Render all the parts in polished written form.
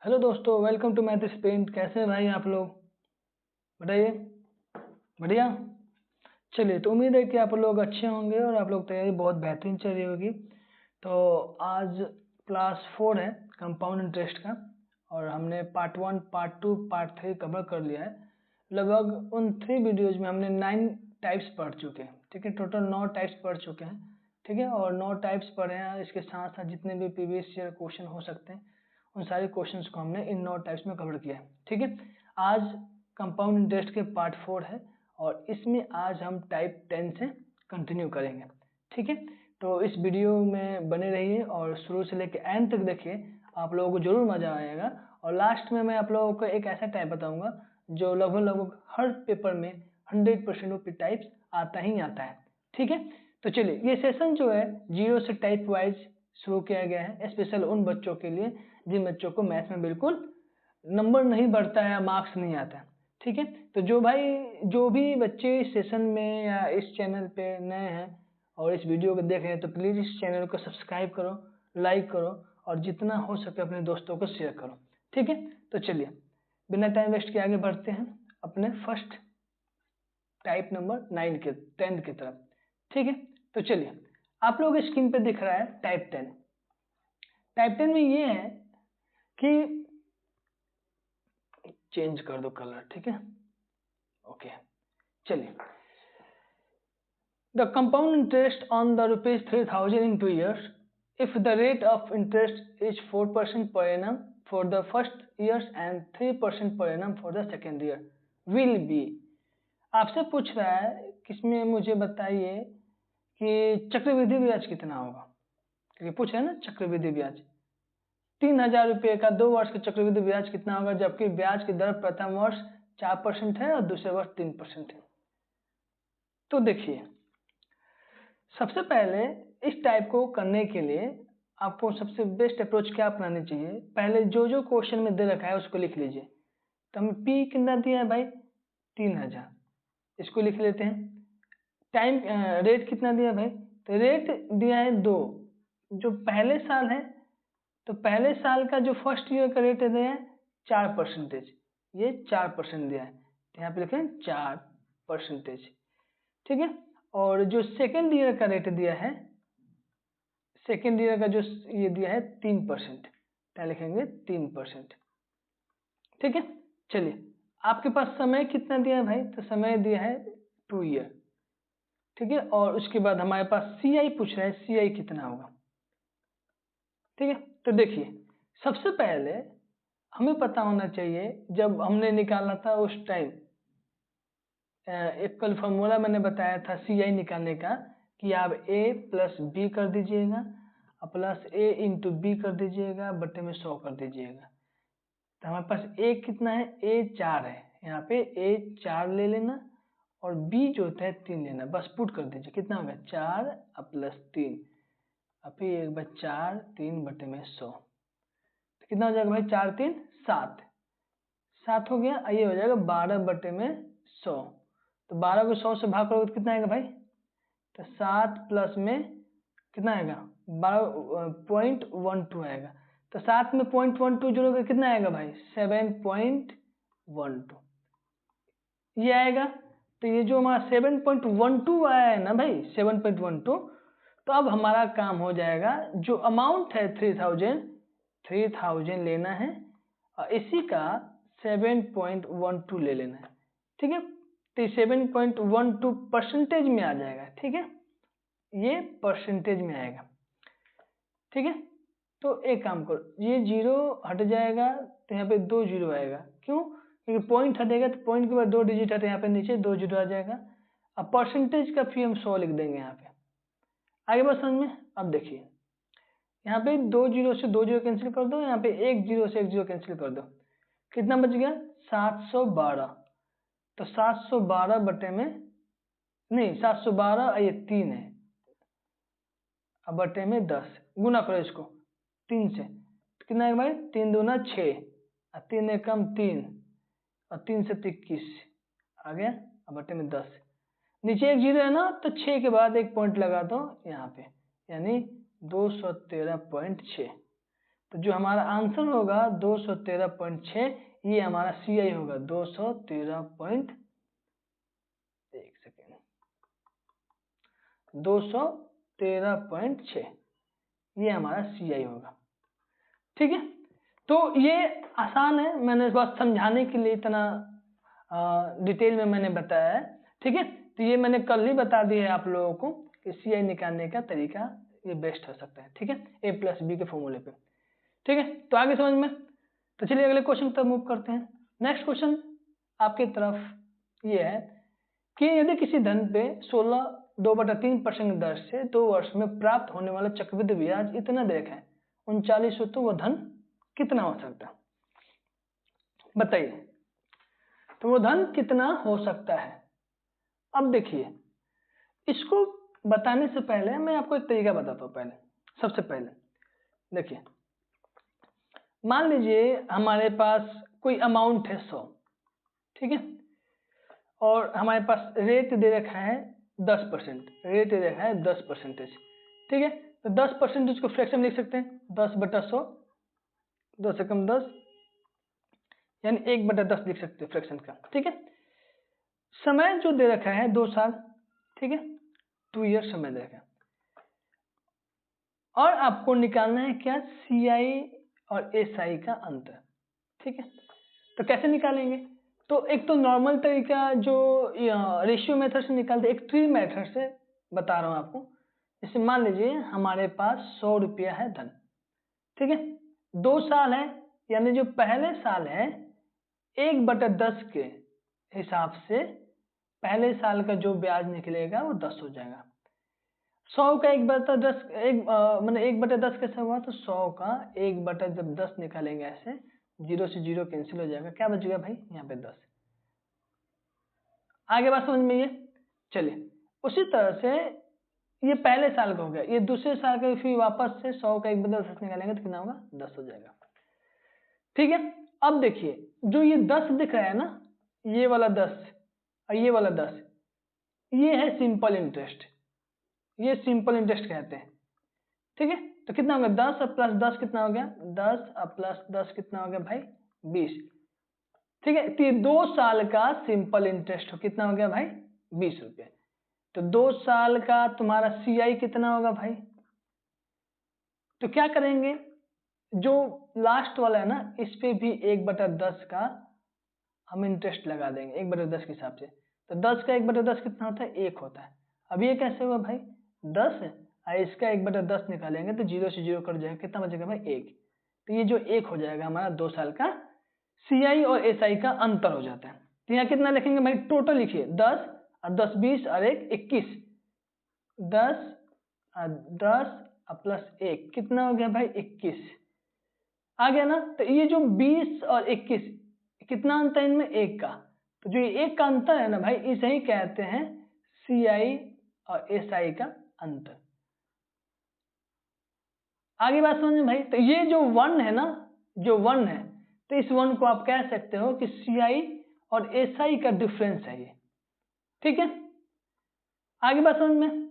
Hello दोस्तों, welcome to math spent. कैसे हैं भाई आप लोग? बताइए। बढ़िया। चलिए, तो उम्मीद है कि आप लोग अच्छे होंगे और आप लोग तैयारी बहुत बेहतरीन चल रही होगी। तो आज क्लास 4 है कंपाउंड इंटरेस्ट का, और हमने पार्ट 1, पार्ट 2, पार्ट 3 कवर कर लिया है। लगभग उन 3 वीडियोज में हमने 9 टाइप्स पढ़ चुके हैं। ठीक है, टोटल 9 टाइप्स पढ़ चुके हैं। ठीक है, और 9 टाइप्स पढ़े हैं। इसके साथ साथ जितने भी प्रीवियस ईयर क्वेश्चन हो सकते हैं उन सारे क्वेश्चंस को हमने इन 9 टाइप्स में कवर किया है। ठीक है, आज कंपाउंड इंटरेस्ट के पार्ट 4 है और इसमें आज हम टाइप 10 से कंटिन्यू करेंगे। ठीक है, तो इस वीडियो में बने रहिए और शुरू से लेकर एंड तक देखिए, आप लोगों को जरूर मजा आएगा। और लास्ट में मैं आप लोगों को एक ऐसा टाइप बताऊंगा जो लगभग हर पेपर में 100% ऑफ टाइप्स आता ही आता है। ठीक है, तो चलिए, ये सेशन जो है 0 से टाइप वाइज शुरू किया गया है, स्पेशल उन बच्चों के लिए जिन बच्चों को मैथ्स में बिल्कुल नंबर नहीं बढ़ता है या मार्क्स नहीं आता है। ठीक है, तो जो भी बच्चे इस सेशन में या इस चैनल पे नए हैं और इस वीडियो को देख रहे हैं, तो प्लीज़ इस चैनल को सब्सक्राइब करो, लाइक करो और जितना हो सके अपने दोस्तों को शेयर करो। ठीक है, तो चलिए बिना टाइम वेस्ट के आगे बढ़ते हैं अपने फर्स्ट टाइप नंबर 9 के 10 की तरफ। ठीक है, तो चलिए, आप लोग स्क्रीन पे दिख रहा है टाइप 10। टाइप 10 में ये है कि चेंज कर दो कलर। ठीक है, ओके। चलिए, the compound interest on the ₹3000 in 2 years if the rate of interest is 4% per annum for the first years and 3% per annum for the second year will be। आपसे पूछ रहा है किसमें, मुझे बताइए कि चक्रवृद्धि ब्याज कितना होगा। क्योंकि पूछ रहे हैं ना चक्रवृद्धि ब्याज, 3000 रुपये का 2 वर्ष का चक्रवृद्धि ब्याज कितना होगा, जबकि ब्याज की दर प्रथम वर्ष 4% है और दूसरे वर्ष 3% है। तो देखिए, सबसे पहले इस टाइप को करने के लिए आपको सबसे बेस्ट अप्रोच क्या अपनानी चाहिए, पहले जो जो क्वेश्चन में दे रखा है उसको लिख लीजिए। तो हमें पी कितना दिया है भाई, 3000, इसको लिख लेते हैं। टाइम रेट कितना दिया भाई, तो रेट दिया है 2। जो पहले साल है, तो पहले साल का जो फर्स्ट ईयर का रेट दिया है 4%, ये 4% दिया है, तो यहाँ पे लिखें 4%। ठीक है, और जो सेकेंड ईयर का रेट दिया है, सेकेंड ईयर का जो ये दिया है 3%, क्या लिखेंगे 3%। ठीक है, चलिए, आपके पास समय कितना दिया है भाई, तो समय दिया है 2 ईयर। ठीक है, और उसके बाद हमारे पास सी आई पूछ रहा है, सी आई कितना होगा। ठीक है, तो देखिए, सबसे पहले हमें पता होना चाहिए, जब हमने निकाला था उस टाइम एक कल फॉर्मूला मैंने बताया था सी आई निकालने का, कि आप a प्लस बी कर दीजिएगा और प्लस a इंटू बी कर दीजिएगा, बटे में 100 कर दीजिएगा। तो हमारे पास a कितना है, a 4 है, यहाँ पे a 4 ले लेना और b जो होता है 3 लेना, बस पुट कर दीजिए। कितना होगा 4 और प्लस 3, अब फिर एक बार 4 3 बटे में 100, तो कितना हो जाएगा भाई 4 3 7, 7 हो गया। ये हो जाएगा 12 बटे में 100, तो 12 को 100 से भाग करोगे तो कितना आएगा भाई, तो 7 प्लस में कितना आएगा 12.12 आएगा। तो 7 में 0.12 जोड़ोगे कितना आएगा भाई 7.12, ये आएगा। तो ये जो हमारा 7.12 आया है ना भाई 7.12, तो अब हमारा काम हो जाएगा, जो अमाउंट है 3000 लेना है और इसी का 7.12 ले लेना है। ठीक है, तो 7.12% में आ जाएगा। ठीक है, ये परसेंटेज में आएगा। ठीक है, तो एक काम करो, ये 0 हट जाएगा तो यहाँ पे 2 0 आएगा। क्यों, क्योंकि पॉइंट हटेगा तो पॉइंट के बाद 2 डिजिट हटे, यहाँ पे नीचे 2 0 आ जाएगा। अब परसेंटेज का फिर हम 100 लिख देंगे यहाँ पे। आगे बात समझ में। अब देखिए, यहाँ पे 2 0 से 2 0 कैंसिल कर दो, यहाँ पे 1 0 से 1 0 कैंसिल कर दो, कितना बच गया 712। तो 712 बटे में नहीं 712 ये 3 है, अब बटे में 10, गुना करो इसको 3 से, तो कितना है भाई 3 दूना 6 और 3 एकम 3 और 3 से 21 आ गया, अब बटे में 10। नीचे एक 0 है ना, तो 6 के बाद एक पॉइंट लगा दो यहाँ पे, यानी 213.6। तो जो हमारा आंसर होगा 213.6, ये हमारा CI होगा 213.6, ये हमारा CI होगा। ठीक है, तो ये आसान है, मैंने बस समझाने के लिए इतना डिटेल में मैंने बताया है। ठीक है, तो ये मैंने कल ही बता दिया है आप लोगों को कि CI निकालने का तरीका ये बेस्ट हो सकता है। ठीक है, A+B के फॉर्मूले पे। ठीक है, तो आगे समझ में। तो चलिए अगले क्वेश्चन तक मूव करते हैं। नेक्स्ट क्वेश्चन आपकी तरफ ये है कि यदि किसी धन पे 2/3% दर से 2 वर्ष में प्राप्त होने वाला चक्रवृद्धि ब्याज इतना दे रखा है 3900, तो वो धन कितना हो सकता है, बताइए। तो वो धन कितना हो सकता है। अब देखिए, इसको बताने से पहले मैं आपको एक तरीका बताता हूँ। सबसे पहले देखिए, मान लीजिए हमारे पास कोई अमाउंट है 100, ठीक है, और हमारे पास रेट दे रखा है 10%, रेट दे रखा है 10%। ठीक है, तो 10% को फ्रैक्शन में लिख सकते हैं 10/100, 10 से कम 10, यानी 1/10 लिख सकते हैं फ्रैक्शन का। ठीक है, समय जो दे रखा है 2 साल, ठीक है, 2 ईयर समय दे रखा है, और आपको निकालना है क्या, CI और SI का अंतर। ठीक है, तो कैसे निकालेंगे। तो एक तो नॉर्मल तरीका जो रेशियो मेथड से निकालते, एक ट्री मेथड से बता रहा हूं आपको। जैसे मान लीजिए हमारे पास 100 रुपया है धन, ठीक है, 2 साल है, यानी जो पहले साल है 1/10 के हिसाब से पहले साल का जो ब्याज निकलेगा वो 10 हो जाएगा। 100 का 1/10 मतलब 1/10 कैसे हुआ, तो 100 का 1/10 निकालेंगे ऐसे, 0 से 0 कैंसिल हो जाएगा, क्या बचेगा भाई यहाँ पे 10। आगे बात समझ में ये। चलिए उसी तरह से ये पहले साल का हो गया, ये दूसरे साल का फिर वापस से 100 का 1/10 निकालेंगे तो कितना होगा, 10 हो जाएगा। ठीक है, अब देखिए जो ये 10 दिख रहा है ना, ये वाला 10 और ये वाला 10, ये है सिंपल इंटरेस्ट, ये सिंपल इंटरेस्ट कहते हैं। ठीक है, तो कितना हो गया, 10 और प्लस 10 कितना हो गया, 10 और प्लस 10 कितना हो गया भाई, 20। ठीक है, तो ये 2 साल का सिंपल इंटरेस्ट कितना हो गया भाई, 20 रुपये। तो 2 साल का तुम्हारा CI कितना होगा भाई। तो क्या करेंगे, जो लास्ट वाला है ना, इस पे भी 1/10 का हम इंटरेस्ट लगा देंगे 1/10 के हिसाब से। तो 10 का 1/10 कितना होता है, 1 होता है। अब ये कैसे हुआ भाई, 10 और इसका 1/10 निकालेंगे तो 0 से 0 कट जाएगा, कितना बचेगा भाई, 1। तो ये जो 1 हो जाएगा हमारा 2 साल का CI और SI का अंतर हो जाता है। तो यहाँ कितना लिखेंगे भाई, टोटल लिखिए 10 और 10 20 और 1 21, 10 और 10 और प्लस 1 कितना हो गया भाई, 21 आ गया ना। तो ये जो 20 और 21 कितना अंतर है इनमें, 1 का। तो जो ये 1 का अंतर है ना भाई, इसे ही कहते हैं CI और SI का अंतर। आगे बात समझ में भाई। तो ये जो 1 है ना, जो 1 है, तो इस 1 को आप कह सकते हो कि CI और SI का डिफरेंस है ये। ठीक है, आगे बात समझ में।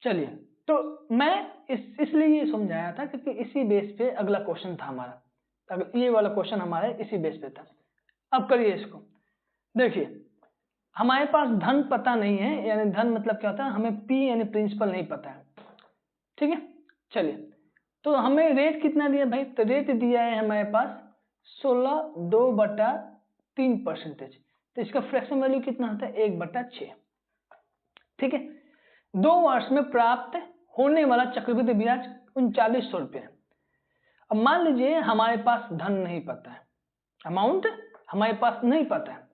चलिए, तो मैं इसलिए ये समझाया था क्योंकि इसी बेस पे अगला क्वेश्चन था हमारा, ये वाला क्वेश्चन हमारे इसी बेस पे था। अब करिए इसको, देखिए हमारे पास धन पता नहीं है, यानी धन मतलब क्या होता है, हमें P यानी प्रिंसिपल नहीं पता है। ठीक है, चलिए तो हमें रेट कितना दिया भाई, तो रेट दिया है हमारे पास 2/3%। तो इसका फ्रैक्शन वैल्यू कितना होता है, 1/6। ठीक है, 2 वर्ष में प्राप्त होने वाला चक्रवृद्धि ब्याज 3900 रुपये। अब मान लीजिए हमारे पास धन नहीं पता है, अमाउंट हमारे पास नहीं पता है।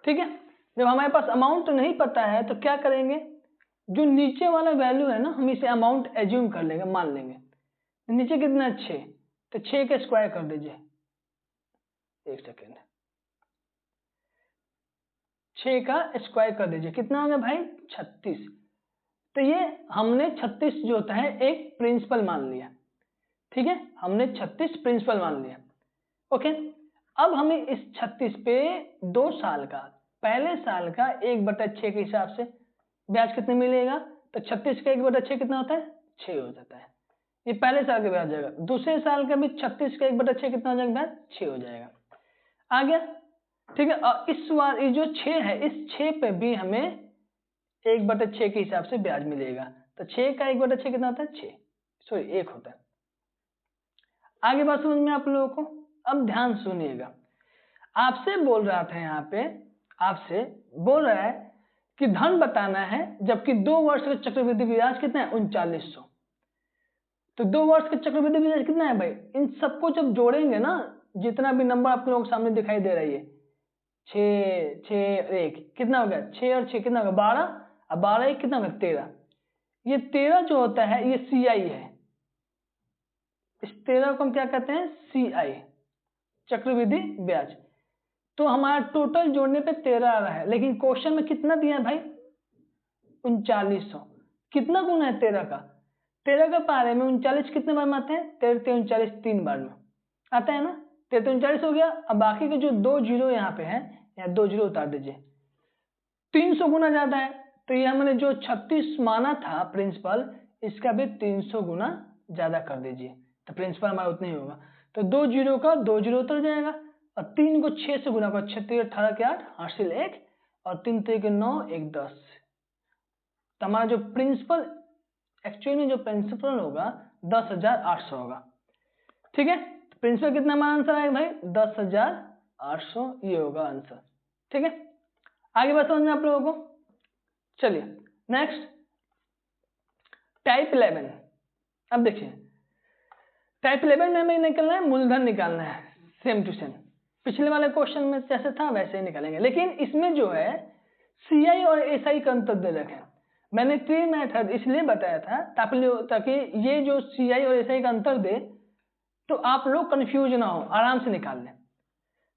ठीक है, जब हमारे पास अमाउंट नहीं पता है तो क्या करेंगे, जो नीचे वाला वैल्यू है ना, हम इसे अमाउंट एज्यूम कर लेंगे, मान लेंगे। नीचे कितना, 6, तो 6 का स्क्वायर कर दीजिए, एक सेकेंड, 6 का स्क्वायर कर दीजिए, कितना हो गया भाई, 36। तो ये हमने 36 जो होता है एक प्रिंसिपल मान लिया। ठीक है, हमने 36 प्रिंसिपल मान लिया। ओके, अब हमें इस 36 पे 2 साल का, पहले साल का 1/6 के हिसाब से ब्याज कितने मिलेगा, तो 36 का 1/6 कितना होता है, 6 हो जाता है। ये पहले साल का ब्याज हो जाएगा। दूसरे साल का भी 36 का 1/6 कितना हो जाएगा ब्याज? 6 हो जाएगा। आ गया, ठीक है। और इस बार ये जो 6 है, इस 6 पे भी हमें 1/6 के हिसाब से ब्याज मिलेगा। तो 6 का 1/6 कितना होता है? 6, सॉरी 1 होता है। आगे बात समझ में आप लोगों को? अब ध्यान सुनिएगा, आपसे बोल रहा था यहाँ पे, आपसे बोल रहा है कि धन बताना है, जबकि 2 वर्ष का चक्रवृद्धि ब्याज कितना है? 3900। तो 2 वर्ष का चक्रवृद्धि ब्याज कितना है भाई? इन सबको जब जोड़ेंगे ना, जितना भी नंबर आप लोगों के सामने दिखाई दे रही है, 6 6 1 कितना हो गया? 6 और 6 कितना होगा? 12, और 12 1 कितना होगा? 13। ये 13 जो होता है ये CI है। इस 13 को हम क्या कहते हैं? CI, चक्रवृद्धि ब्याज। तो हमारा टोटल जोड़ने पे 13 आ रहा है, लेकिन क्वेश्चन में कितना दिया है भाई? 3900। कितना गुना है 13 का? 13 का पारे में 39 कितने बार में आते हैं? 13 39 3 बार में आता है ना। 13 39 हो गया। अब बाकी के जो 2 जीरो यहाँ पे है, यहाँ 2 जीरो उतार दीजिए। 300 गुना ज्यादा है, तो ये हमने जो 36 माना था प्रिंसिपल, इसका भी 300 गुना ज्यादा कर दीजिए, तो प्रिंसिपल हमारा उतना ही होगा। तो 2 जीरो का 2 जीरो उतर जाएगा, और 3 को 6 से गुना कर, 6 3 18 के 8 हासिल 1, और 3 3 के 9 1 10। तो हमारा जो प्रिंसिपल, एक्चुअली में जो प्रिंसिपल होगा 10,800 होगा। ठीक है, प्रिंसिपल कितना हमारा आंसर आएगा भाई? 10,800, ये होगा आंसर। ठीक है, आगे बात समझ में आप लोगों को? चलिए नेक्स्ट, टाइप 11। अब देखिए, टाइप 11 में हमें निकलना है, मूलधन निकालना है, सेम टू सेम पिछले वाले क्वेश्चन में जैसे था वैसे ही निकालेंगे, लेकिन इसमें जो है CI और SI का अंतर दे रखे हैं। मैंने 3 मेथड इसलिए बताया था ताकि ये जो CI और SI का अंतर दे तो आप लोग कंफ्यूज ना हो, आराम से निकाल लें।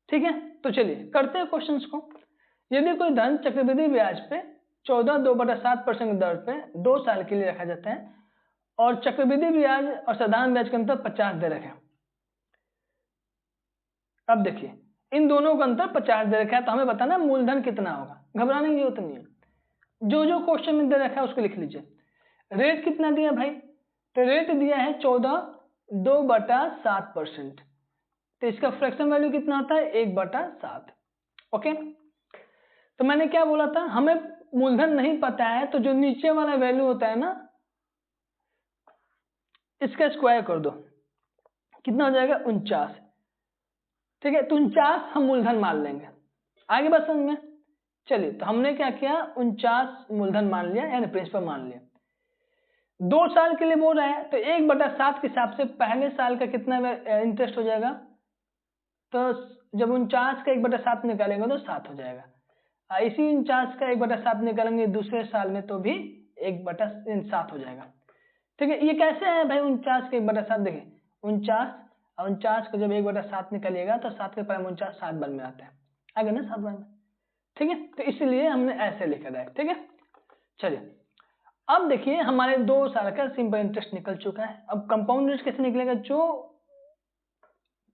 ठीक है, तो चलिए करते हैं क्वेश्चंस को। यदि कोई धन चक्रवृद्धि ब्याज पे 14.2/7% की दर पे 2 साल के लिए रखा जाता है, और चक्रवृद्धि ब्याज और साधारण ब्याज का अंतर 50 दे रखे। अब देखिए इन दोनों का अंतर 50 दे रखा है, तो हमें बताना मूलधन कितना होगा। घबराने की जरूरत नहीं है, जो जो क्वेश्चन में दे रखा है उसको लिख लीजिए। रेट कितना दिया भाई? तो रेट दिया है 14.2/7%, तो इसका फ्रैक्शन वैल्यू कितना होता है? 1/7। ओके, तो मैंने क्या बोला था, हमें मूलधन नहीं पता है तो जो नीचे वाला वैल्यू होता है ना, इसका स्क्वायर कर दो, कितना हो जाएगा? 49। ठीक है, तो 49 हम मूलधन मान लेंगे। आगे बात समझ में? चलिए, तो हमने क्या किया, 49 मूलधन मान लिया, यानी प्रिंसिपल मान लिया। 2 साल के लिए बोल रहा है, तो 1/7 के हिसाब से पहले साल का कितना इंटरेस्ट हो जाएगा? तो जब 49 का 1/7 निकालेंगे तो 7 हो जाएगा। इसी 49 का 1/7 निकालेंगे दूसरे साल में तो भी 1/7 हो जाएगा। ठीक है, ये कैसे है भाई 49 का 1/7? देखिए 49 को जब 1/7 निकालिएगा तो 7 के पावर 49 7 बार में आता है, आ गया ना 7 बार में। ठीक है, तो इसलिए हमने ऐसे लिखा है। ठीक है, चलिए अब देखिए हमारे 2 साल का सिंपल इंटरेस्ट निकल चुका है। अब कंपाउंड इंटरेस्ट कैसे निकलेगा? जो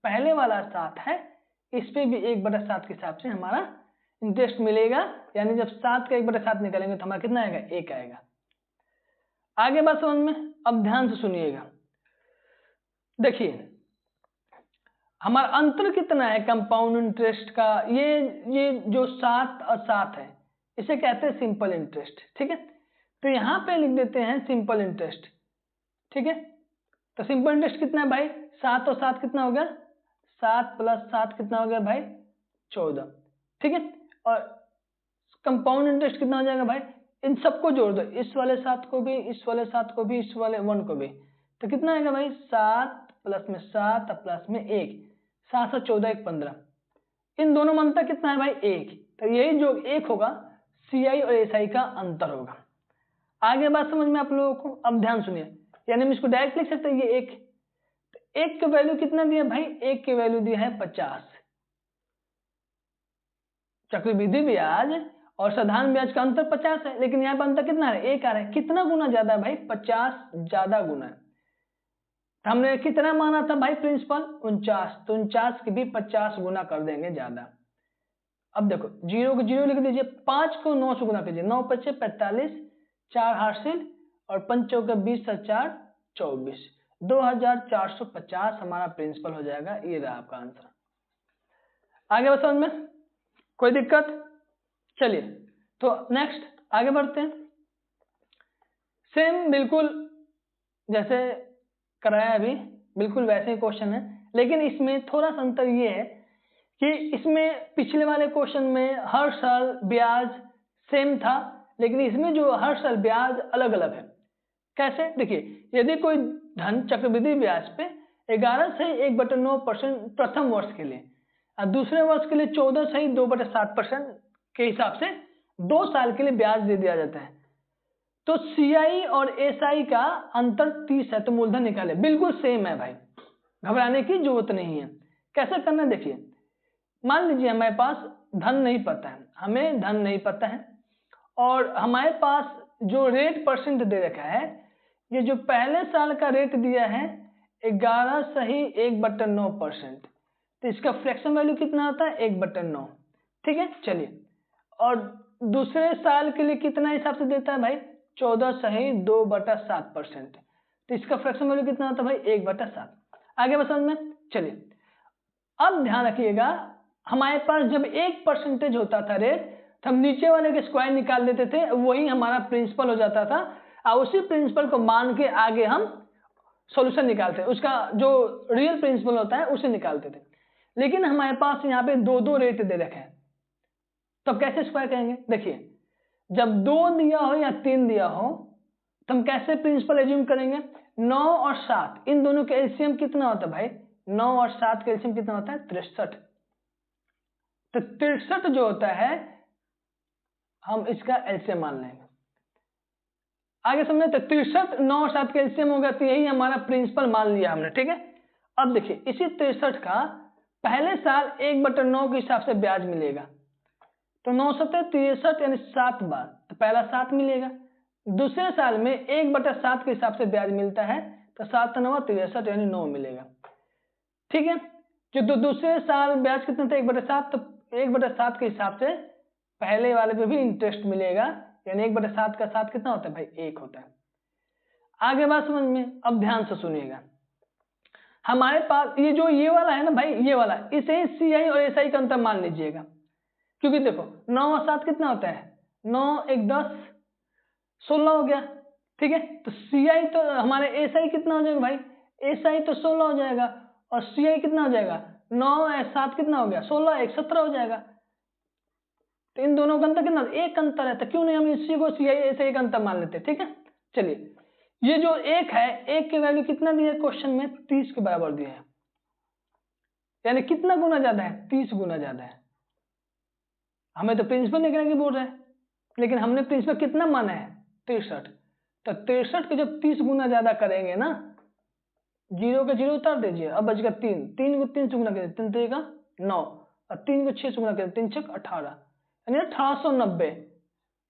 पहले वाला 7 है इस पे भी 1/7 के हिसाब से हमारा इंटरेस्ट मिलेगा, यानी जब 7 का 1/7 निकालेंगे तो हमारा कितना आएगा? 1 आएगा। आगे बात समझ में? अब ध्यान से सुनिएगा, देखिए हमारा अंतर कितना है कंपाउंड इंटरेस्ट का? ये जो 7 और 7 है इसे कहते हैं सिंपल इंटरेस्ट। ठीक है, तो यहां पे लिख देते हैं सिंपल इंटरेस्ट। ठीक है, तो सिंपल इंटरेस्ट कितना है भाई? 7 और 7 कितना हो गया? 7 + 7 कितना हो गया भाई? 14। ठीक है, और कंपाउंड इंटरेस्ट कितना हो जाएगा भाई? इन सबको जोड़ दो, इस वाले 7 को भी, इस वाले 7 को भी, इस वाले 1 को भी, तो कितना आएगा भाई? 7 प्लस में 7 प्लस में 1, 7 और 14 1 15। इन दोनों में अंतर कितना है भाई? 1। तो यही जो 1 होगा CI और SI का अंतर होगा। आगे बात समझ में आप लोगों को? अब ध्यान सुनिए, यानी हम इसको डायरेक्ट लिख सकते हैं, ये 1। तो 1 का वैल्यू कितना दिया भाई? 1 की वैल्यू दिया है 50। चक्रवृद्धि ब्याज और साधारण ब्याज का अंतर 50 है, लेकिन यहाँ पर अंतर कितना है? 1 आ रहा है। कितना गुना ज्यादा है भाई? 50 ज्यादा गुना है। हमने कितना माना था भाई प्रिंसिपल? 49, तो 49 की भी 50 गुना कर देंगे ज्यादा। अब देखो 0 को 0 लिख दीजिए, 5 को 9 से गुना कीजिए, 9 × 5 = 45, 4 हासिल, और 5 × 20 = 4 24। 2450 हमारा प्रिंसिपल हो जाएगा। ये रहा आपका आंसर। आगे बस समझ में कोई दिक्कत? चलिए तो नेक्स्ट आगे बढ़ते हैं। सेम बिल्कुल जैसे कराया अभी, बिल्कुल वैसे ही क्वेश्चन है, लेकिन इसमें थोड़ा सा अंतर ये है कि इसमें पिछले वाले क्वेश्चन में हर साल ब्याज सेम था, लेकिन इसमें जो हर साल ब्याज अलग अलग है। कैसे? देखिए, यदि कोई धन चक्रवृद्धि ब्याज पे 11 से 1/9% प्रथम वर्ष के लिए और दूसरे वर्ष के लिए 14 से 2/7% के हिसाब से 2 साल के लिए ब्याज दे दिया जाता है, तो CI और SI का अंतर 30 है, तो मूलधन निकाले। बिल्कुल सेम है भाई, घबराने की जरूरत नहीं है। कैसे करना है देखिए, मान लीजिए हमारे पास धन नहीं पता है, हमें धन नहीं पता है और हमारे पास जो रेट परसेंट दे रखा है, ये जो पहले साल का रेट दिया है 11 सही 1/9%, तो इसका फ्रैक्शन वैल्यू कितना आता है 1/9। ठीक है, चलिए, और दूसरे साल के लिए कितना हिसाब से देता है भाई 14 सही 2/7%, तो इसका फ्रैक्शन वैल्यू कितना आता है भाई 1/7। आगे बस समझ में। चलिए अब ध्यान रखिएगा, हमारे पास जब 1% होता था रेट, तो हम नीचे वाले के स्क्वायर निकाल देते थे, वही हमारा प्रिंसिपल हो जाता था और उसी प्रिंसिपल को मान के आगे हम सॉल्यूशन निकालते, उसका जो रियल प्रिंसिपल होता है उसे निकालते थे। लेकिन हमारे पास यहाँ पे 2 रेट दे रखे हैं, तो कैसे स्क्वायर करेंगे? देखिए, जब 2 दिया हो या 3 दिया हो तो हम कैसे प्रिंसिपल एज्यूम करेंगे? 9 और 7 इन दोनों के एलसीएम कितना होता है भाई? 9 और 7 का एलसीएम कितना होता है? 63। तो 63 जो होता है हम इसका एलसीएम मान लेंगे। आगे समझे? तो 63 9 और 7 का एलसीएम होगा, तो यही हमारा प्रिंसिपल मान लिया हमने। ठीक है, अब देखिए इसी 63 का पहले साल 1/9 के हिसाब से ब्याज मिलेगा, तो 9 7 63 यानी 7 बार, तो पहला 7 मिलेगा। दूसरे साल में 1/7 के हिसाब से ब्याज मिलता है, तो 7 9 63 यानी 9 मिलेगा। ठीक है, जो दूसरे साल ब्याज कितना था 1/7, तो 1/7 के हिसाब से पहले वाले पे भी इंटरेस्ट मिलेगा, यानी 1/7 का 7 कितना होता है भाई 1 होता है। आगे बात समझ में, अब ध्यान से सुनिएगा, हमारे पास ये जो ये वाला है ना भाई, ये वाला, इसे CI और SI का अंतर मान लीजिएगा, क्योंकि देखो 9 और 7 कितना होता है? 9 1 10 16 हो गया। ठीक है, तो CI तो हमारे SI कितना हो जाएगा भाई? SI तो 16 हो जाएगा और CI कितना हो जाएगा? 9 और 7 कितना हो गया? 16 1 17 हो जाएगा। तो इन दोनों का अंतर कितना? एक अंतर है, तो क्यों नहीं हम इसी को CI SI का अंतर मान लेते? ठीक है, चलिए, ये जो एक है, एक की वैल्यू कितना दिया है क्वेश्चन में? 30 के बराबर दिया है, यानी कितना गुना ज्यादा है? 30 गुना ज्यादा है। हमें तो प्रिंसिपल निकालने की बोल रहे हैं, लेकिन हमने प्रिंसिपल कितना माना है? 63। तो 63 के जब 30 गुना ज्यादा करेंगे ना, 0 के 0 उतार दीजिए, अब बचेगा 3, 3 को 3 से गुना करें 3 देगा 9 और 3 को 6 से गुना करें 3 6 18, यानी 1890,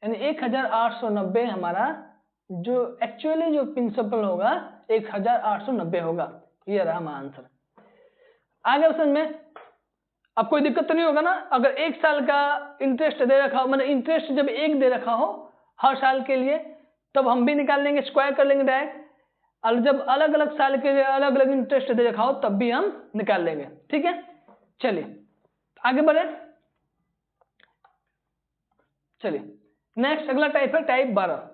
यानी 1890 हमारा जो एक्चुअली जो प्रिंसिपल होगा 1890 होगा। ये रहा हमारा आंसर। आगे समझ में, अब कोई दिक्कत तो नहीं होगा ना? अगर 1 साल का इंटरेस्ट दे रखा हो, मतलब इंटरेस्ट जब 1 दे रखा हो हर साल के लिए, तब हम भी निकाल लेंगे, स्क्वायर कर लेंगे डायरेक्ट, और जब अलग अलग साल के लिए अलग अलग इंटरेस्ट दे रखा हो तब भी हम निकाल लेंगे। ठीक है, चलिए आगे बढ़े। चलिए नेक्स्ट अगला टाइप है टाइप 12।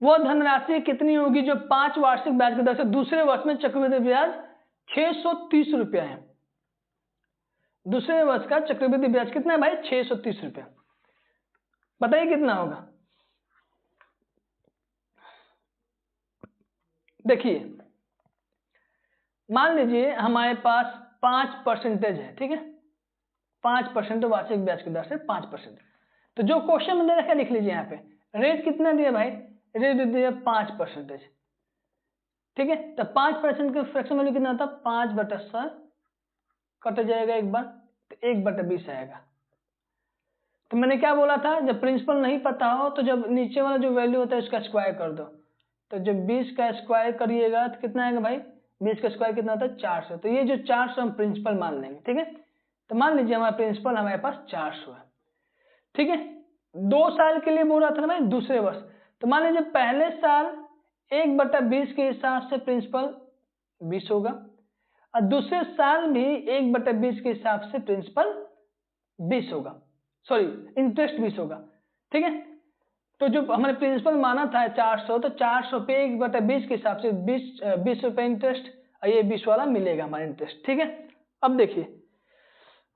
वह धनराशि कितनी होगी जो 5 वार्षिक ब्याज की दर से दूसरे वर्ष में चक्रवृद्धि ब्याज 630 रुपया है? दूसरे वर्ष का चक्रवृद्धि ब्याज कितना है भाई? 630 रुपया। बताइए कितना होगा? देखिए, मान लीजिए हमारे पास 5% है। ठीक है, 5% वार्षिक ब्याज की दर से 5%। तो जो क्वेश्चन में दे रखा है लिख लीजिए, यहाँ पे रेट कितना दिया भाई? रेट दिया 5%। ठीक है, तो 5% का फ्रैक्शन वैल्यू कितना था? 5/100 कट जाएगा एक बार, तो 1/20 आएगा। तो मैंने क्या बोला था, जब प्रिंसिपल नहीं पता हो तो जब नीचे वाला जो वैल्यू होता है उसका स्क्वायर कर दो, तो जब 20 का स्क्वायर करिएगा तो कितना आएगा भाई? 20 का स्क्वायर कितना होता है? 400। तो ये जो 400 हम प्रिंसिपल मान लेंगे। ठीक है, तो मान लीजिए हमारा प्रिंसिपल हमारे पास 400 है। ठीक है, 2 साल के लिए बोल रहा था ना भाई, दूसरे वर्ष, तो मान लीजिए पहले साल 1/20 के हिसाब से प्रिंसिपल 20 होगा, और दूसरे साल भी 1/20 के हिसाब से प्रिंसिपल 20 होगा, सॉरी इंटरेस्ट 20 होगा। ठीक है, तो जो हमने प्रिंसिपल माना था 400, तो 400 पे 1/20 के हिसाब से 20 रुपए इंटरेस्ट, और ये 20 वाला मिलेगा हमारा इंटरेस्ट। ठीक है, अब देखिए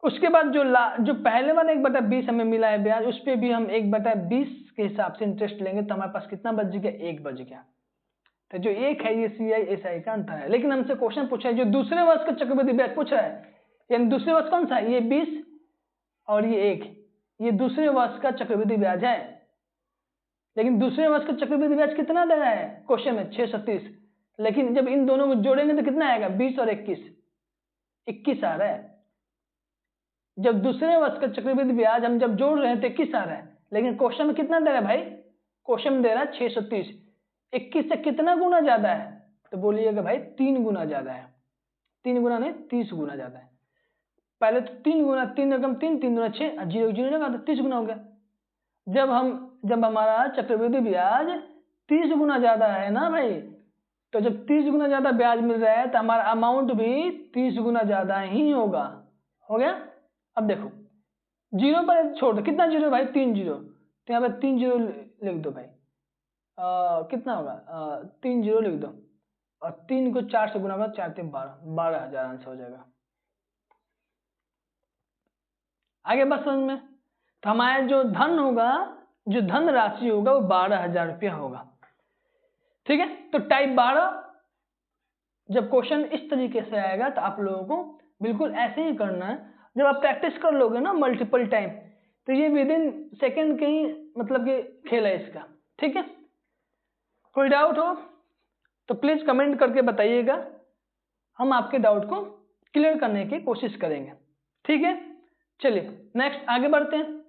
उसके बाद जो पहले वाला 1/20 हमें मिला है ब्याज, उस पर भी हम 1/20 के हिसाब से इंटरेस्ट लेंगे, तो हमारे पास कितना बच गया, 1 बच गया। तो जो एक है ये CI/SI का अंतर है। लेकिन हमसे क्वेश्चन पूछा है जो दूसरे वर्ष का चक्रवृद्धि ब्याज पूछ रहा है, यानी दूसरे वर्ष कौन सा है, ये 20 और ये 1, ये दूसरे वर्ष का चक्रवृद्धि ब्याज है। लेकिन दूसरे वर्ष का चक्रवृद्धि ब्याज कितना दे रहा है क्वेश्चन में, 630। लेकिन जब इन दोनों को जोड़ेंगे तो कितना आएगा, 20 और 21 आ रहा है। जब दूसरे वर्ष का चक्रवृद्धि ब्याज हम जब जोड़ रहे हैं तो 21 आ रहा है, लेकिन क्वेश्चन में कितना दे रहा है भाई, क्वेश्चन में दे रहा है 630। 21 से कितना गुना ज्यादा है, तो बोलिएगा भाई 3 गुना ज्यादा है। 3 गुना नहीं, 30 गुना ज्यादा है। पहले तो 3 गुना, 3 रकम 3, 3 गुना 6, 0 0 लगा तो 30 गुना हो गया। जब हमारा चक्रवृद्धि ब्याज 30 गुना ज्यादा है ना भाई, तो जब 30 गुना ज्यादा ब्याज मिल रहा है तो हमारा अमाउंट भी 30 गुना ज्यादा ही होगा। हो गया। अब देखो जीरो पर छोड़ दो, कितना जीरो भाई, 3 जीरो, तो यहाँ पे 3 जीरो लिख दो भाई। कितना होगा, 3 जीरो लिख दो, और 3 को 4 से गुना होगा, 4 3 12, 12,000 आंसर हो जाएगा। आगे बस समझ में, तो हमारा जो धन होगा, जो धन राशि होगा वो 12,000 रुपया होगा। ठीक है, तो टाइप 12 जब क्वेश्चन इस तरीके से आएगा तो आप लोगों को बिल्कुल ऐसे ही करना है। जब आप प्रैक्टिस कर लोगे ना मल्टीपल टाइम, तो ये विद इन सेकेंड के ही मतलब कि खेल है इसका। ठीक है, कोई डाउट हो तो प्लीज कमेंट करके बताइएगा, हम आपके डाउट को क्लियर करने की कोशिश करेंगे। ठीक है, चलिए नेक्स्ट आगे बढ़ते हैं।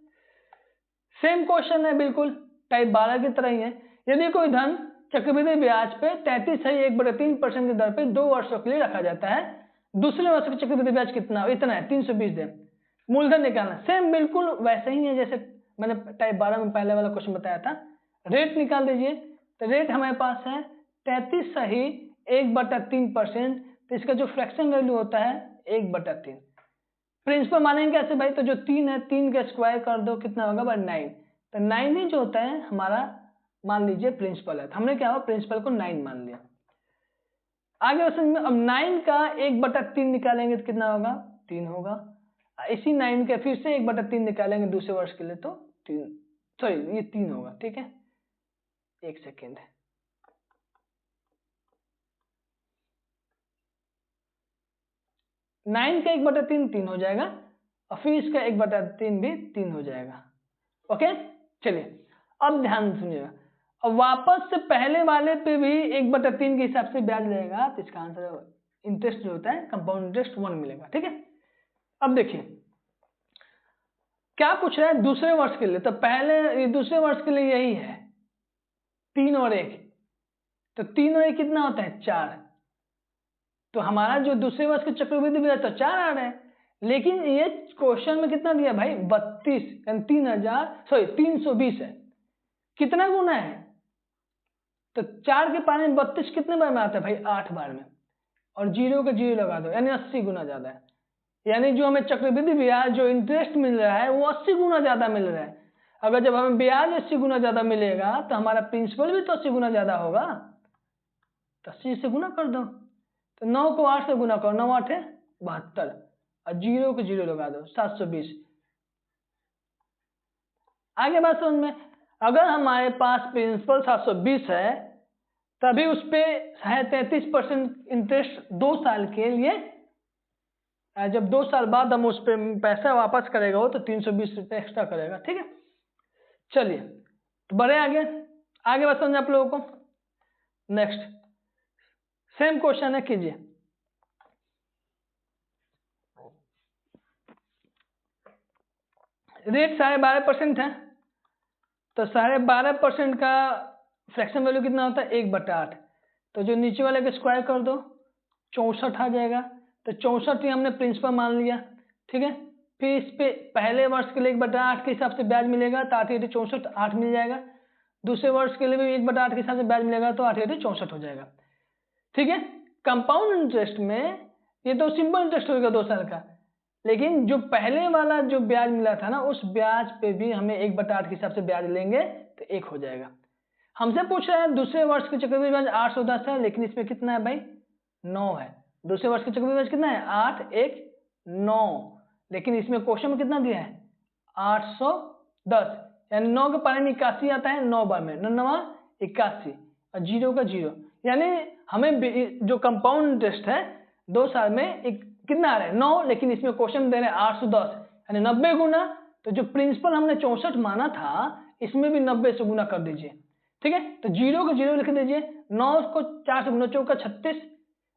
सेम क्वेश्चन है बिल्कुल टाइप 12 की तरह ही है। यदि कोई धन चक्रवृद्धि ब्याज पे 33.1/3% की दर पे 2 वर्षों के लिए रखा जाता है, दूसरे वर्ष का चक्रवृद्धि ब्याज कितना, इतना है 320 दिन, मूलधन निकालना। सेम बिल्कुल वैसे ही है जैसे मैंने टाइप 12 में पहले वाला क्वेश्चन बताया था। रेट निकाल दीजिए, तो रेट हमारे पास है 33.1/3%, तो इसका जो फ्रैक्शन वैल्यू होता है 1/3। प्रिंसिपल मानेंगे कैसे भाई, तो जो 3 है 3 का स्क्वायर कर दो, कितना होगा भाई 9, तो 9 ही जो होता है हमारा मान लीजिए प्रिंसिपल है, तो हमने क्या हुआ प्रिंसिपल को 9 मान लिया। आगे में अब 9 का 1/3 निकालेंगे तो कितना होगा 3 होगा। इसी 9 के फिर से 1/3 निकालेंगे दूसरे वर्ष के लिए तो 3, सॉरी ये 3 होगा। ठीक है, एक सेकेंड, नाइन का 1/3 3 हो जाएगा, और फिर इसका 1/3 भी 3 हो जाएगा। ओके, चलिए अब ध्यान सुनिएगा। अब वापस से पहले वाले पे भी 1/3 के हिसाब से ब्याज लगेगा, तो इसका आंसर इंटरेस्ट जो होता है कंपाउंड इंटरेस्ट 1 मिलेगा। ठीक है, अब देखिए क्या पूछ रहा है दूसरे वर्ष के लिए, तो पहले दूसरे वर्ष के लिए यही है 3 और 1, तो 3 और 1 कितना होता है 4, तो हमारा जो दूसरे वर्ष के चक्रवृद्धि ब्याज तो 4 आ रहा है, लेकिन ये क्वेश्चन में कितना दिया भाई 32, यानी 320 है। कितना गुना है, तो 4 के पानी में 32 कितने बार में आता है भाई 8 बार में, और 0 का 0 लगा दो, यानी 80 गुना ज्यादा है। यानी जो हमें चक्रवृद्धि ब्याज जो इंटरेस्ट मिल रहा है वो 80 गुना ज्यादा मिल रहा है। अगर जब हमें ब्याज 80 गुना ज्यादा मिलेगा तो हमारा प्रिंसिपल भी तो 80 गुना ज्यादा होगा, तो 80 से गुना कर दो, तो 9 को 8 से गुना करो, 9 8 है 72, और 0 को 0 लगा दो 720। आगे बात समझ में, अगर हमारे पास प्रिंसिपल 720 है तभी उस पे है 33% इंटरेस्ट 2 साल के लिए, जब 2 साल बाद हम उस पे पैसा वापस करेगा वो तो 320 रुपये एक्स्ट्रा करेगा। ठीक है, चलिए तो बढ़े आगे बात समझे आप लोगों को। नेक्स्ट सेम क्वेश्चन है, कीजिए। रेट 12.5% है, तो 12.5% का फ्रैक्शन वैल्यू कितना होता है 1/8, तो जो नीचे वाले का स्क्वायर कर दो 64 आ जाएगा, तो 64 ही हमने प्रिंसिपल मान लिया। ठीक है, फिर इस पे पहले वर्ष के लिए 1/8 के हिसाब से ब्याज मिलेगा, तो 8 64 8 मिल जाएगा। दूसरे वर्ष के लिए भी 1/8 के हिसाब से ब्याज मिलेगा, तो 8 64 हो जाएगा। ठीक है। कंपाउंड इंटरेस्ट में ये तो सिंपल इंटरेस्ट होगा 2 साल का, लेकिन जो पहले वाला जो ब्याज मिला था ना, उस ब्याज पे भी हमें 1/8 के हिसाब से ब्याज लेंगे तो 1 हो जाएगा। हमसे पूछ रहा है दूसरे वर्ष के चक्रवृद्धि ब्याज 810 है, लेकिन इसमें कितना है भाई, 9 है। दूसरे वर्ष के चक्रवृद्धि ब्याज कितना है, 8 1 9, लेकिन इसमें क्वेश्चन में कितना दिया है, 810, यानी 9 के पारे में 81 आता है, 9 बार में 9 81 और 0 का 0, यानी हमें जो कंपाउंड इंटरेस्ट है 2 साल में कितना आ रहा है, 9, लेकिन इसमें क्वेश्चन दे रहे हैं 810, यानी 90 गुना। तो जो प्रिंसिपल हमने 64 माना था, इसमें भी 90 से गुना कर दीजिए। ठीक है, तो 0 को 0 लिख दीजिए, 9 को 4 से 9 चौका 36,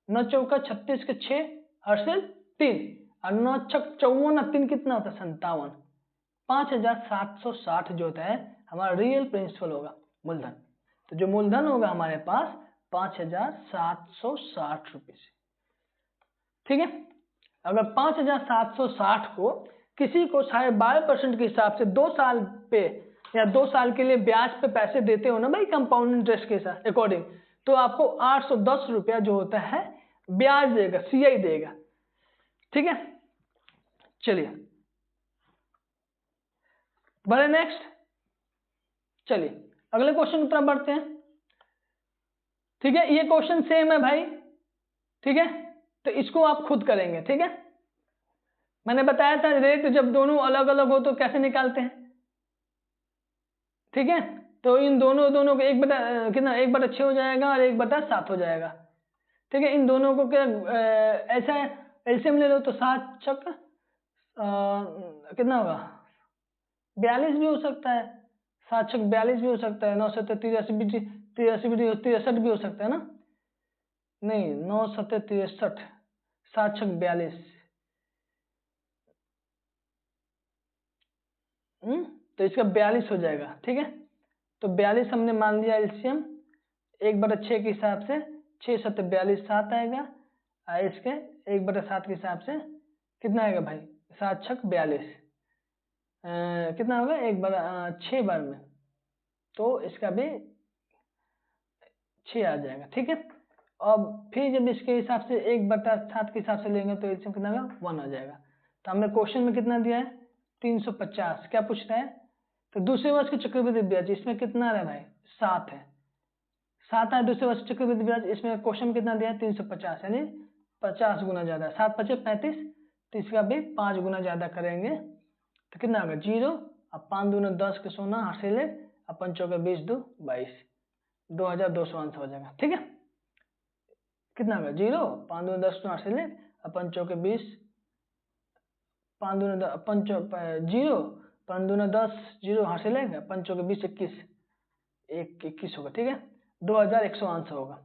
9 चौका 36 के 6 हर्षिल 3 और 9 छक 54 और 3 कितना होता है, 57, 5760 जो होता है हमारा रियल प्रिंसिपल होगा, मूलधन। तो जो मूलधन होगा हमारे पास 5760 रुपये। ठीक है, अगर 5760 को किसी को 12.5% के हिसाब से 2 साल पे या 2 साल के लिए ब्याज पे पैसे देते हो ना भाई, कंपाउंड इंटरेस्ट के साथ अकॉर्डिंग, तो आपको 810 रुपया जो होता है ब्याज देगा, सीआई देगा। ठीक है, चलिए बढ़े नेक्स्ट। चलिए अगले क्वेश्चन की तरफ बढ़ते हैं। ठीक है, ये क्वेश्चन सेम है भाई। ठीक है, तो इसको आप खुद करेंगे। ठीक है, मैंने बताया था रेट जब दोनों अलग अलग हो तो कैसे निकालते हैं। ठीक है, तो इन दोनों को 1/6 हो जाएगा और 1/7 हो जाएगा। ठीक है, इन दोनों को क्या ऐसा एलसीएम ले लो तो 7 छक कितना होगा, 42 भी हो सकता है, 7 छक 42 भी हो सकता है, 9 7 83 भी 63 भी हो सकता है ना, नहीं 9 7 63, 7 छक 42, तो इसका 42 हो जाएगा। ठीक है, तो 42 हमने मान लिया एलसीएम 1/6 के हिसाब से, 6 7 42 7 आएगा, और इसके 1/7 के हिसाब से कितना आएगा भाई, 7 छक 42, कितना होगा 1/6 बार में, तो इसका भी 6 आ जाएगा। ठीक है, अब फिर जब इसके हिसाब से 1/7 के हिसाब से लेंगे तो एलसीएम कितना होगा, 1 आ जाएगा। तो हमने क्वेश्चन में कितना दिया है, 350, क्या पूछ रहा है, तो दूसरे वर्ष के चक्रवृद्धि ब्याज इसमें कितना आ रहा है भाई, 7 है, 7 है दूसरे वर्ष चक्रवृद्धि ब्याज, इसमें क्वेश्चन में कितना दिया है 350, यानी 50 गुना ज्यादा, 7 5 35, तो इसका भी 5 गुना ज्यादा करेंगे तो कितना होगा 0, अब 5 दूना 10 के 16 हासिल है, अब 5 चौके 20 2 22, 2200 आंसर हो जाएगा। ठीक है, कितना होगा 0, 5 दूना 10 हासिल है, अब 5 चौके 20, 5 दूना 5 0, 5 दूना 10 0 हासिल है, 5 चौके 20 21, 21 होगा। ठीक है, 2100 आंसर होगा।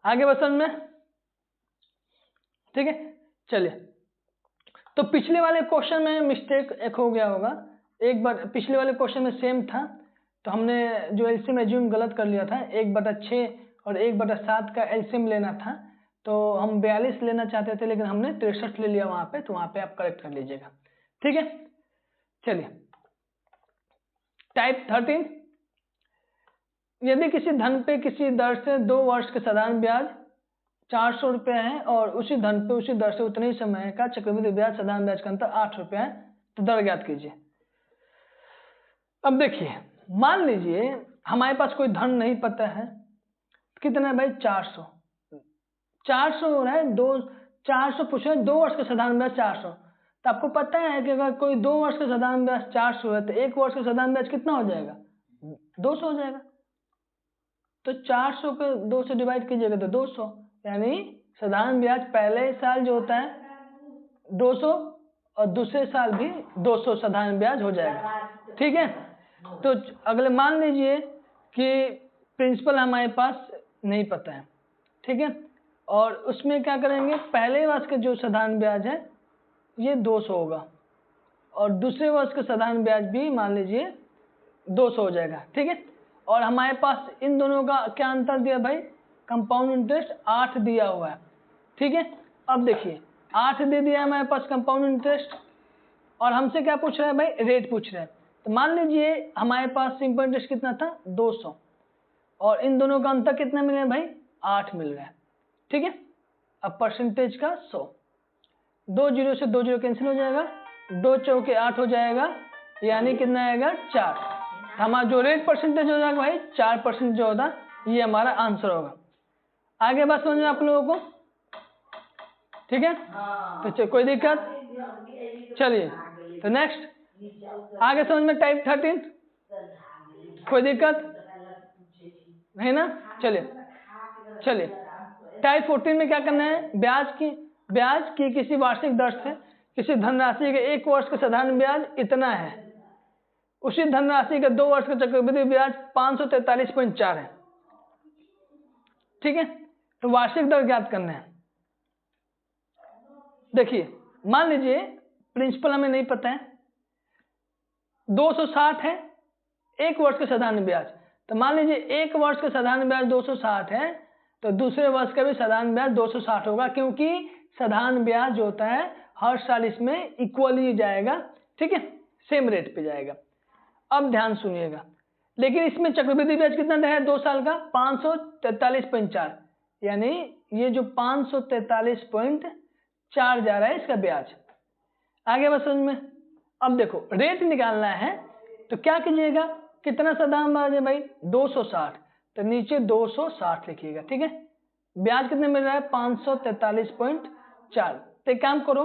आगे बस में। ठीक है, चलिए, तो पिछले वाले क्वेश्चन में मिस्टेक एक हो गया होगा, एक बार पिछले वाले क्वेश्चन में सेम था, तो हमने जो एलसीएम एज्यूम गलत कर लिया था, 1/6 और 1/7 का एलसीएम लेना था, तो हम 42 लेना चाहते थे, लेकिन हमने 63 ले लिया वहां पे, तो वहां पे आप करेक्ट कर लीजिएगा। ठीक है, चलिए टाइप 13, यदि किसी धन पे किसी दर से 2 वर्ष के साधारण ब्याज 400 रुपये है और उसी धन पे उसी दर से उतने ही समय का चक्रवृद्धि ब्याज साधारण ब्याज का अंतर 8 रुपये है, तो दर ज्ञात कीजिए। अब देखिए, मान लीजिए हमारे पास कोई धन नहीं पता है, कितना है भाई 400 हो रहा है, 400 पूछ रहे हैं, 2 वर्ष का साधारण ब्याज 400, तो आपको पता है कि अगर कोई 2 वर्ष का साधारण ब्याज 400 है तो 1 वर्ष का साधारण ब्याज कितना हो जाएगा, 200 हो जाएगा। तो 400 को 2 से डिवाइड कीजिएगा तो 200, यानी साधारण ब्याज पहले साल जो होता है 200 और दूसरे साल भी 200 साधारण ब्याज हो जाएगा। ठीक है, तो अगले मान लीजिए कि प्रिंसिपल हमारे पास नहीं पता है। ठीक है, और उसमें क्या करेंगे, पहले वर्ष का जो साधारण ब्याज है ये 200 होगा और दूसरे वर्ष का साधारण ब्याज भी मान लीजिए 200 हो जाएगा। ठीक है, और हमारे पास इन दोनों का क्या अंतर दिया भाई, कंपाउंड इंटरेस्ट 8 दिया हुआ है। ठीक है, अब देखिए 8 दे दिया है हमारे पास कंपाउंड इंटरेस्ट, और हमसे क्या पूछ रहा है भाई, रेट पूछ रहा है। तो मान लीजिए हमारे पास सिंपल इंटरेस्ट कितना था 200 और इन दोनों का अंतर कितना मिल रहा है भाई 8 मिल रहा है, ठीक है। अब परसेंटेज का 100, 2 जीरो से 2 जीरो कैंसिल हो जाएगा, 2 चौके 8 हो जाएगा, यानी कितना आएगा 4। हमारा जो रेट परसेंटेज हो जाएगा भाई 4% जो होता ये हमारा आंसर होगा। आगे बात समझ में आप लोगों को, ठीक है। तो कोई दिक्कत, चलिए तो नेक्स्ट आगे समझ में टाइप 13, कोई दिक्कत नहीं ना। चलिए टाइप 14 में क्या करना है, ब्याज की किसी वार्षिक दर से किसी धनराशि के 1 वर्ष का साधारण ब्याज इतना है, उसी धनराशि का 2 वर्ष का चक्रवृद्धि ब्याज 543.4 है, ठीक है। तो वार्षिक दर ज्ञात करना है। देखिए मान लीजिए प्रिंसिपल हमें नहीं पता है, 260 है 1 वर्ष का साधारण ब्याज, तो मान लीजिए 1 वर्ष का साधारण ब्याज 260 है तो दूसरे वर्ष का भी साधारण ब्याज 260 होगा, क्योंकि साधारण ब्याज जो होता है हर साल इसमें इक्वली जाएगा, ठीक है, सेम रेट पे जाएगा। अब ध्यान सुनिएगा, लेकिन इसमें चक्रवृद्धि ब्याज कितना है 2 साल का 543.4, यानी ये जो 543.4 जा रहा है इसका ब्याज। आगे बस समझ में। अब देखो रेट निकालना है तो क्या कीजिएगा, कितना साधारण ब्याज है भाई 260, तो नीचे 260 लिखिएगा, ठीक है। ब्याज कितने मिल रहा है 543.4। तो एक काम करो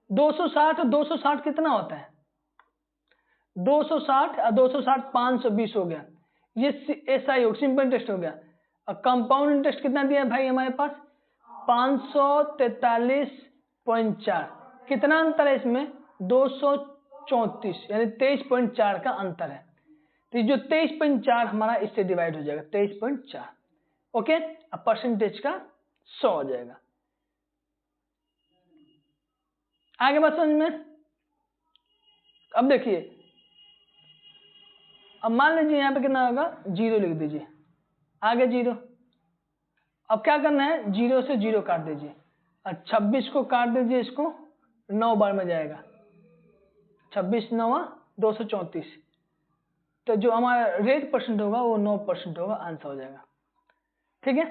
260 और 260 कितना होता है 260 और 260 520 हो गया, ये SI हो सिंपल इंटरेस्ट हो गया। और कंपाउंड इंटरेस्ट कितना दिया है भाई हमारे पास 543.4, कितना अंतर है इसमें 234, यानी 23.4 का अंतर है। तो जो 23.4 हमारा इससे डिवाइड हो जाएगा 23.4, ओके। अब परसेंटेज का 100 हो जाएगा। आगे बात समझ में। अब देखिए, अब मान लीजिए यहाँ पे कितना होगा 0 लिख दीजिए, आगे 0। अब क्या करना है 0 से 0 काट दीजिए और 26 को काट दीजिए, इसको 9 बार में जाएगा, 26 9 234, तो जो हमारा रेट परसेंट होगा वो 9% होगा, आंसर हो जाएगा, ठीक है।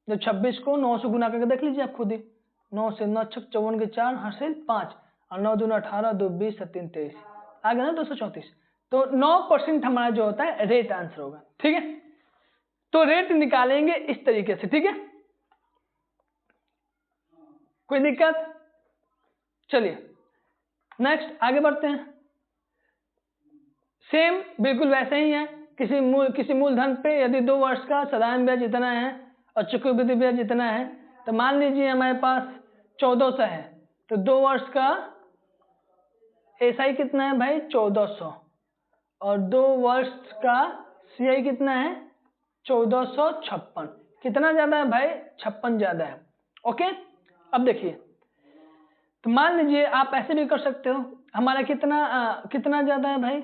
जो 26 को 9 से गुना करके देख लीजिए आप खुद ही, 9 से 9 छक 54 के 4 हासिल 5 और 9 दूना 18 2 20 3 23, आ गया ना 234। तो 9% हमारा जो होता है रेट आंसर होगा, ठीक है। तो रेट निकालेंगे इस तरीके से, ठीक है, कोई दिक्कत। चलिए नेक्स्ट आगे बढ़ते हैं। सेम बिल्कुल वैसे ही है, किसी मूलधन पे यदि 2 वर्ष का साधारण ब्याज इतना है और चक्रवृद्धि ब्याज इतना है, तो मान लीजिए हमारे पास 1400 है, तो 2 वर्ष का SI कितना है भाई 1400 और 2 वर्ष का CI कितना है 1456, कितना ज्यादा है भाई 56 ज्यादा है, ओके। अब देखिए, तो मान लीजिए आप ऐसे भी कर सकते हो, हमारा कितना ज्यादा है भाई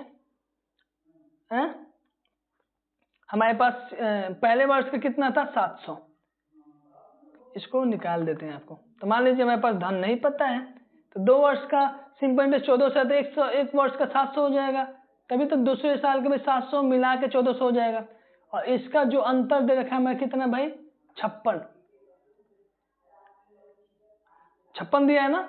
हमारे पास पहले वर्ष का कितना था 700, इसको निकाल देते हैं आपको। तो मान लीजिए हमारे पास धन नहीं पता है, तो 2 वर्ष का सिंपल इंटरेस्ट 1400 है तो 1 वर्ष का 700 हो जाएगा, तभी तो दूसरे साल के भी 700 मिला के 1400 हो जाएगा। और इसका जो अंतर दे रखा है हमें कितना भाई 56 दिया है ना,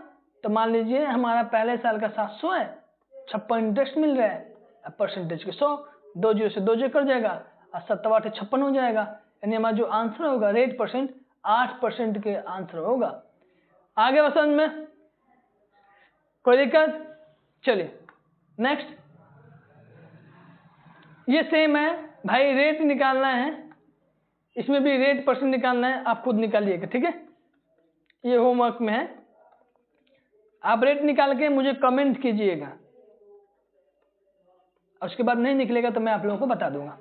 तो मान लीजिए हमारा पहले साल का 700 है, 56 इंटरेस्ट मिल रहा है, परसेंटेज के 100, 2 जीरो से 2 जीरो कर जाएगा और 7 8 56 हो जाएगा, यानी हमारा जो आंसर होगा रेट परसेंट 8% के आंसर होगा। आगे बस समझ में, कोई दिक्कत। चलिए नेक्स्ट, ये सेम है भाई, रेट निकालना है, इसमें भी रेट परसेंट निकालना है, आप खुद निकालिएगा, ठीक है, ये होमवर्क में है। आप रेट निकाल के मुझे कमेंट कीजिएगा, उसके बाद नहीं निकलेगा तो मैं आप लोगों को बता दूंगा,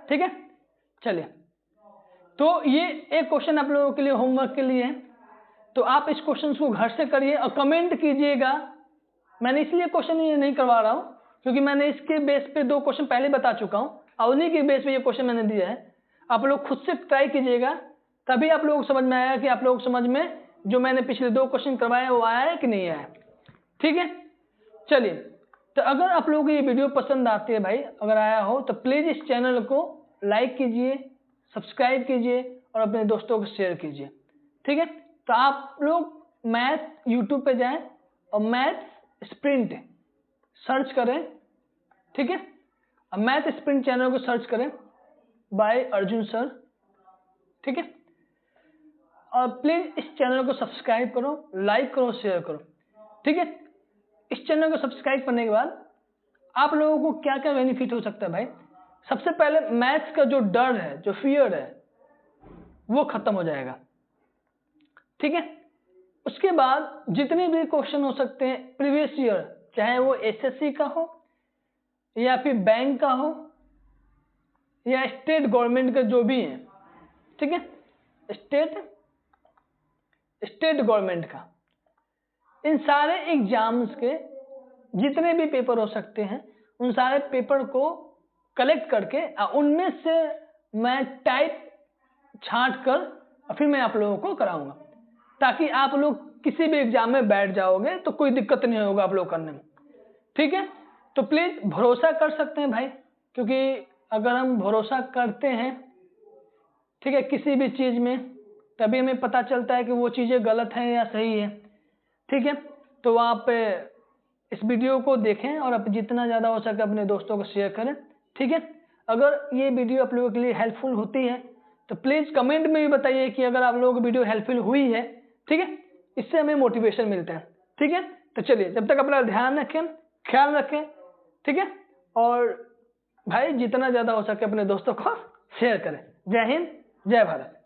ठीक है। चलिए, तो ये एक क्वेश्चन आप लोगों के लिए होमवर्क के लिए है, तो आप इस क्वेश्चन को घर से करिए और कमेंट कीजिएगा। मैंने इसलिए क्वेश्चन ये नहीं करवा रहा हूँ क्योंकि मैंने इसके बेस पे 2 क्वेश्चन पहले बता चुका हूँ और उन्हीं के बेस पे ये क्वेश्चन मैंने दिया है। आप लोग खुद से ट्राई कीजिएगा, तभी आप लोगों को समझ में आएगा कि आप लोगों को समझ में जो मैंने पिछले 2 क्वेश्चन करवाए वो आया है कि नहीं आया, ठीक है। चलिए, तो अगर आप लोगों को ये वीडियो पसंद आती है भाई, अगर आया हो तो प्लीज़ इस चैनल को लाइक कीजिए, सब्सक्राइब कीजिए और अपने दोस्तों को शेयर कीजिए। ठीक है, तो आप लोग मैथ यूट्यूब पे जाएं और मैथ स्प्रिंट सर्च करें। ठीक है, अब मैथ स्प्रिंट चैनल को सर्च करें बाय अर्जुन सर। ठीक है, और प्लीज इस चैनल को सब्सक्राइब करो, लाइक करो, शेयर करो। ठीक है, इस चैनल को सब्सक्राइब करने के बाद आप लोगों को क्या क्या बेनिफिट हो सकता है भाई। सबसे पहले मैथ्स का जो डर है, जो फियर है, वो खत्म हो जाएगा। ठीक है, उसके बाद जितने भी क्वेश्चन हो सकते हैं प्रीवियस ईयर, चाहे वो एसएससी का हो या फिर बैंक का हो या स्टेट गवर्नमेंट का जो भी है, ठीक है, स्टेट गवर्नमेंट का, इन सारे एग्जाम्स के जितने भी पेपर हो सकते हैं उन सारे पेपर को कलेक्ट करके उनमें से मैं टाइप छांट कर और फिर मैं आप लोगों को कराऊंगा, ताकि आप लोग किसी भी एग्जाम में बैठ जाओगे तो कोई दिक्कत नहीं होगा आप लोग करने में। ठीक है, तो प्लीज भरोसा कर सकते हैं भाई, क्योंकि अगर हम भरोसा करते हैं, ठीक है, किसी भी चीज में, तभी हमें पता चलता है कि वो चीजें गलत हैं या सही है। ठीक है, तो आप इस वीडियो को देखें और आप जितना ज़्यादा हो सके अपने दोस्तों को शेयर करें। ठीक है, अगर ये वीडियो आप लोगों के लिए हेल्पफुल होती है तो प्लीज़ कमेंट में भी बताइए कि अगर आप लोगों को वीडियो हेल्पफुल हुई है। ठीक है, इससे हमें मोटिवेशन मिलता है। ठीक है, तो चलिए, जब तक अपना ध्यान रखें, ख्याल रखें। ठीक है, और भाई जितना ज़्यादा हो सके अपने दोस्तों को शेयर करें। जय हिंद, जय भारत।